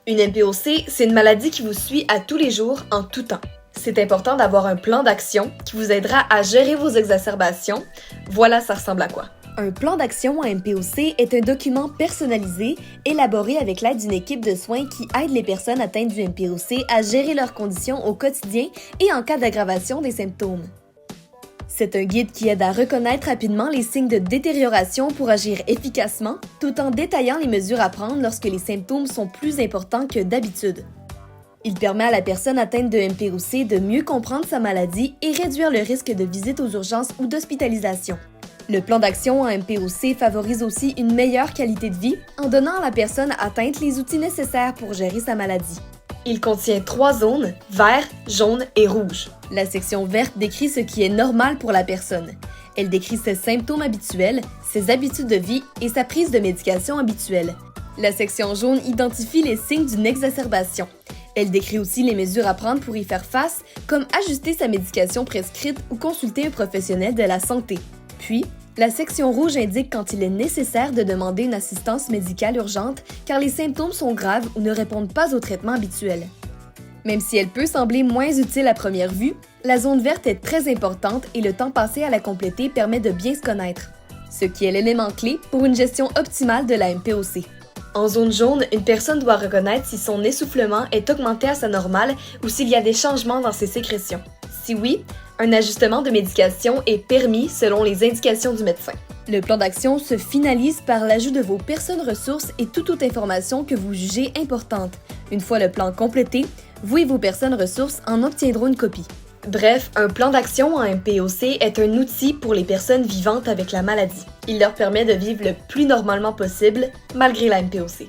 Une MPOC, c'est une maladie qui vous suit à tous les jours, en tout temps. C'est important d'avoir un plan d'action qui vous aidera à gérer vos exacerbations. Voilà, ça ressemble à quoi? Un plan d'action en MPOC est un document personnalisé, élaboré avec l'aide d'une équipe de soins qui aide les personnes atteintes du MPOC à gérer leurs conditions au quotidien et en cas d'aggravation des symptômes. C'est un guide qui aide à reconnaître rapidement les signes de détérioration pour agir efficacement, tout en détaillant les mesures à prendre lorsque les symptômes sont plus importants que d'habitude. Il permet à la personne atteinte de MPOC de mieux comprendre sa maladie et réduire le risque de visite aux urgences ou d'hospitalisation. Le plan d'action en MPOC favorise aussi une meilleure qualité de vie en donnant à la personne atteinte les outils nécessaires pour gérer sa maladie. Il contient 3 zones, vert, jaune et rouge. La section verte décrit ce qui est normal pour la personne. Elle décrit ses symptômes habituels, ses habitudes de vie et sa prise de médication habituelle. La section jaune identifie les signes d'une exacerbation. Elle décrit aussi les mesures à prendre pour y faire face, comme ajuster sa médication prescrite ou consulter un professionnel de la santé. Puis, la section rouge indique quand il est nécessaire de demander une assistance médicale urgente car les symptômes sont graves ou ne répondent pas au traitement habituel. Même si elle peut sembler moins utile à première vue, la zone verte est très importante et le temps passé à la compléter permet de bien se connaître, ce qui est l'élément clé pour une gestion optimale de la MPOC. En zone jaune, une personne doit reconnaître si son essoufflement est augmenté à sa normale ou s'il y a des changements dans ses sécrétions. Si oui, un ajustement de médication est permis selon les indications du médecin. Le plan d'action se finalise par l'ajout de vos personnes ressources et toute autre information que vous jugez importante. Une fois le plan complété, vous et vos personnes ressources en obtiendront une copie. Bref, un plan d'action en MPOC est un outil pour les personnes vivantes avec la maladie. Il leur permet de vivre le plus normalement possible malgré la MPOC.